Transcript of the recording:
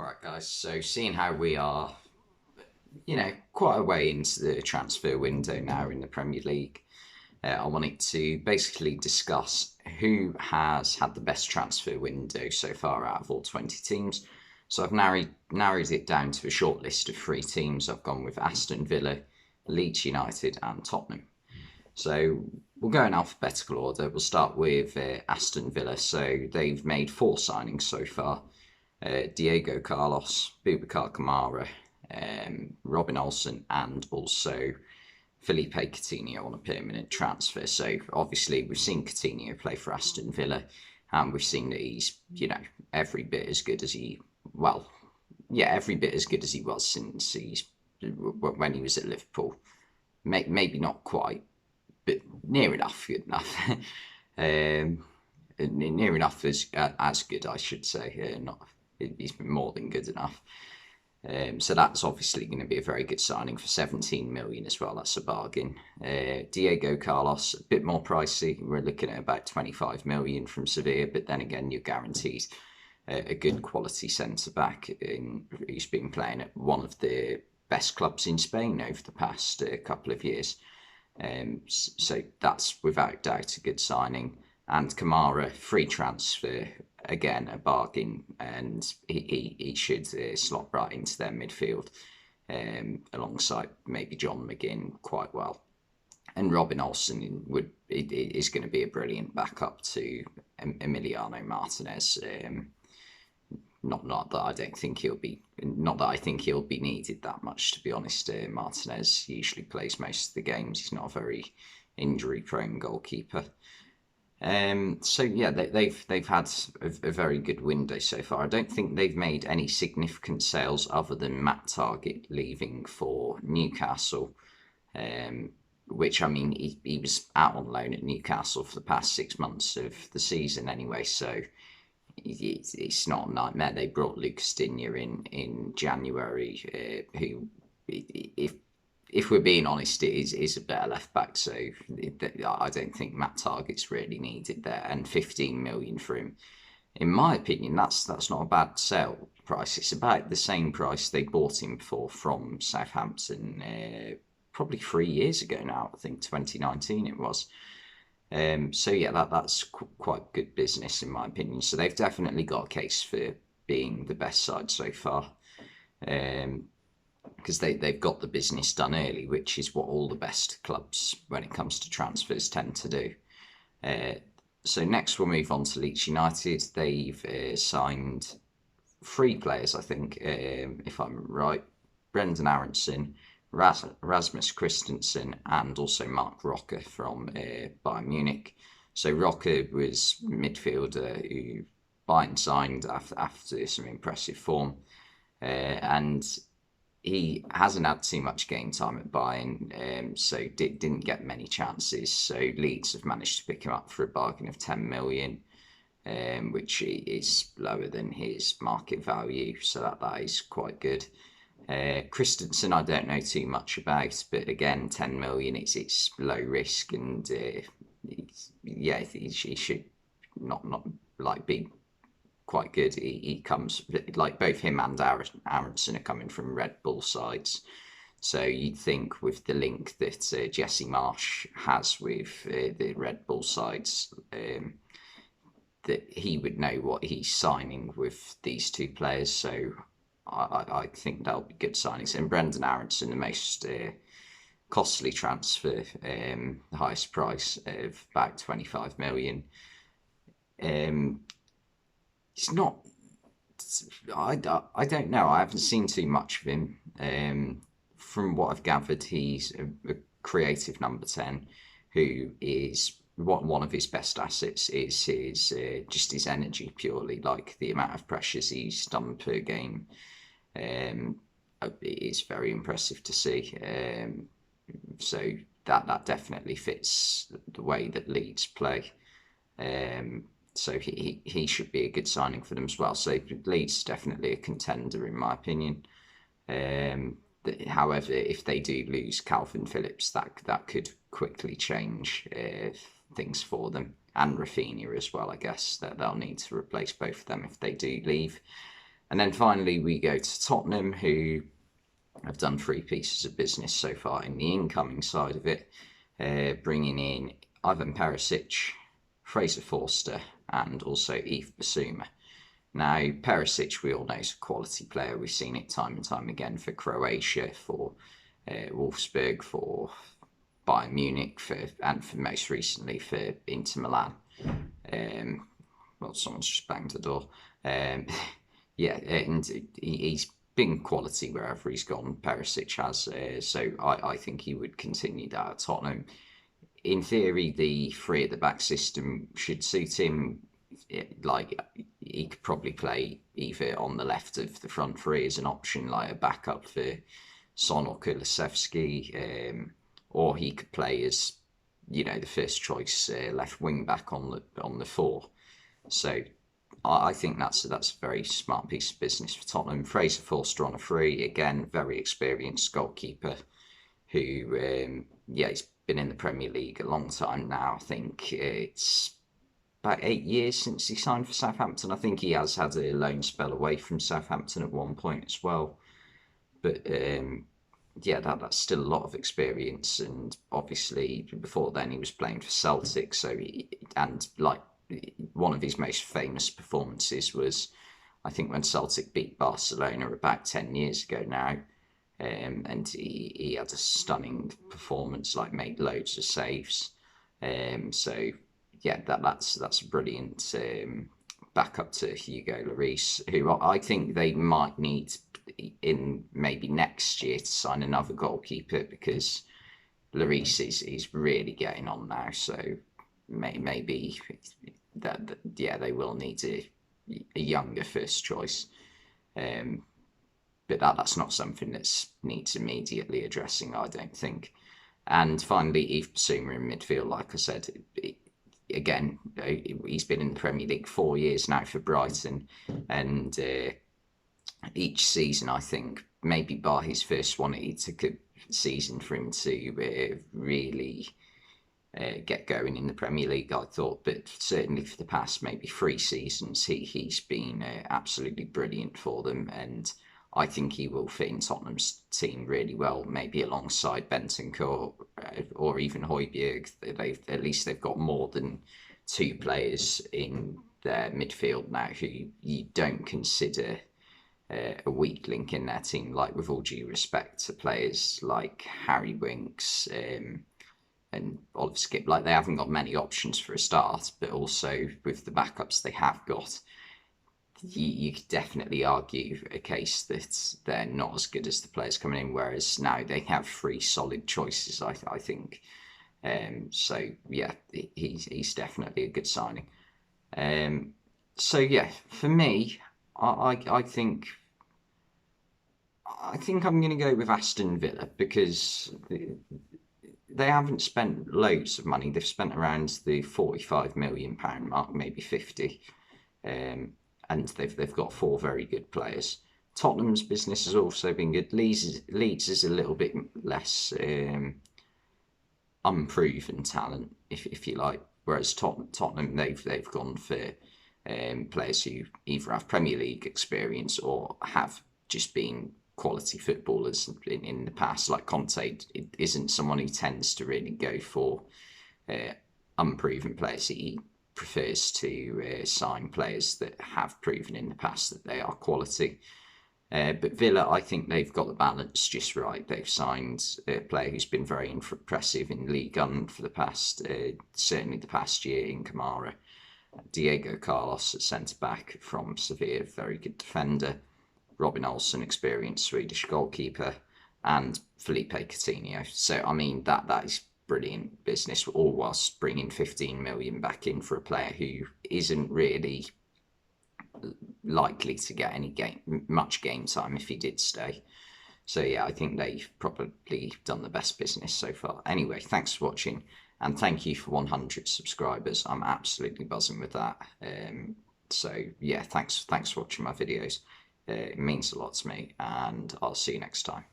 All right, guys. So, seeing how we are, quite a way into the transfer window now in the Premier League, I wanted to basically discuss who has had the best transfer window so far out of all 20 teams. So, I've narrowed it down to a short list of three teams. I've gone with Aston Villa, Leeds United, and Tottenham. So, we'll go in alphabetical order. We'll start with Aston Villa. So, they've made four signings so far. Diego Carlos, Boubacar Kamara, Robin Olsen, and also Felipe Coutinho on a permanent transfer. So obviously we've seen Coutinho play for Aston Villa, and we've seen that he's every bit as good as every bit as good as he was since when he was at Liverpool. Maybe not quite, but near enough good enough. Near enough as good, I should say. Not he's been more than good enough. So that's obviously going to be a very good signing for 17 million as well. That's a bargain. Diego Carlos, a bit more pricey. We're looking at about 25 million from Sevilla, but then again, you're guaranteed a good quality centre back who's been playing at one of the best clubs in Spain over the past couple of years. So that's without doubt a good signing. And Kamara, free transfer, again a bargain, and he should slot right into their midfield alongside maybe John McGinn quite well. And Robin Olsen is going to be a brilliant backup to Emiliano Martinez. Not that I don't think he'll be, not that I think he'll be needed that much, to be honest. Martinez usually plays most of the games. He's not a very injury-prone goalkeeper. So yeah, they've had a very good window so far. I don't think they've made any significant sales other than Matt Targett leaving for Newcastle, which I mean he was out on loan at Newcastle for the past 6 months of the season anyway, so it's not a nightmare. They brought Lucas Digne in January, who if we're being honest, is a better left back. So I don't think Matt Targett's really needed there, and 15 million for him, in my opinion, that's not a bad sale price. It's about the same price they bought him for from Southampton probably 3 years ago now. I think 2019 it was. So yeah, that's quite good business in my opinion. So they've definitely got a case for being the best side so far. Because they've got the business done early, which is what all the best clubs, when it comes to transfers, tend to do. So next we'll move on to Leeds United. They've signed three players, I think, if I'm right. Brendan Aronson, Rasmus Christensen, and also Marc Roca from Bayern Munich. So Roca was midfielder who Bayern signed after some impressive form. And he hasn't had too much game time at Bayern, so didn't get many chances. So Leeds have managed to pick him up for a bargain of 10 million, which is lower than his market value, so that is quite good. Christensen, I don't know too much about, but again, 10 million, it's low risk, and he should not like be quite good. He comes, like both him and Aronson are coming from Red Bull sides, so you'd think with the link that Jesse Marsch has with the Red Bull sides, that he would know what he's signing with these two players. So I think that'll be good signings. And Brendan Aronson, the most costly transfer, the highest price of about 25 million. It's not. I don't know. I haven't seen too much of him. From what I've gathered, he's a creative number 10, who is one of his best assets is his just his energy purely, like the amount of pressures he's done per game. It is very impressive to see. So that definitely fits the way that Leeds play. So he should be a good signing for them as well. So Leeds definitely a contender in my opinion. However, if they do lose Calvin Phillips, that could quickly change things for them, and Rafinha as well. I guess that they'll need to replace both of them if they do leave. And then finally we go to Tottenham, who have done 3 pieces of business so far in the incoming side of it, bringing in Ivan Perisic, Fraser Forster, and also Yves Bissouma. Now, Perisic, we all know, is a quality player. We've seen it time and time again for Croatia, for Wolfsburg, for Bayern Munich, and for most recently for Inter Milan. Well, someone's just banged the door. Yeah, and he's been quality wherever he's gone. Perisic has, so I think he would continue that at Tottenham. In theory, the 3 at the back system should suit him. Like, he could probably play either on the left of the front 3 as an option, like a backup for Son or Kulusevski, or he could play as, you know, the first choice left wing back on the 4. So I think that's a very smart piece of business for Tottenham. Fraser Forster on a 3, again, very experienced goalkeeper who, he's been in the Premier League a long time now. I think it's about 8 years since he signed for Southampton. I think he has had a loan spell away from Southampton at one point as well. But that's still a lot of experience. And obviously, before then, he was playing for Celtic. So one of his most famous performances was, I think, when Celtic beat Barcelona about 10 years ago now. And he had a stunning performance, like made loads of saves. So yeah, that's a brilliant backup to Hugo Lloris, who I think they might need in maybe next year to sign another goalkeeper, because Lloris is really getting on now. So maybe they will need a younger first choice. But that's not something that needs immediately addressing, I don't think. And finally, Yves Bissouma in midfield, like I said, again, he's been in the Premier League 4 years now for Brighton, and each season, I think, maybe bar his first one, it took a season for him to really get going in the Premier League, I thought. But certainly for the past maybe 3 seasons, he's been absolutely brilliant for them, and I think he will fit in Tottenham's team really well, maybe alongside Bentancur or even Højbjerg. At least they've got more than 2 players in their midfield now who you don't consider a weak link in their team, like, with all due respect to players like Harry Winks and Oliver Skipp. Like, they haven't got many options for a start, but also with the backups they have got, you could definitely argue a case that they're not as good as the players coming in, whereas now they have 3 solid choices, I think. So yeah, he's definitely a good signing. So yeah, for me, I think I'm going to go with Aston Villa, because they haven't spent loads of money. They've spent around the £45 million mark, maybe 50. And they've got 4 very good players. Tottenham's business has also been good. Leeds is a little bit less unproven talent, if you like. Whereas Tottenham, they've gone for players who either have Premier League experience or have just been quality footballers in the past. Like Conte isn't someone who tends to really go for unproven players. He prefers to sign players that have proven in the past that they are quality. But Villa, I think they've got the balance just right. They've signed a player who's been very impressive in Ligue 1 for the past, certainly the past year, in Kamara. Diego Carlos at centre-back from Sevilla, very good defender. Robin Olsen, experienced Swedish goalkeeper. And Felipe Coutinho. So, I mean, that is brilliant business, all whilst bringing 15 million back in for a player who isn't really likely to get much game time if he did stay. So yeah, I think they've probably done the best business so far. Anyway, thanks for watching, and thank you for 100 subscribers. I'm absolutely buzzing with that. So yeah, thanks for watching my videos. It means a lot to me, and I'll see you next time.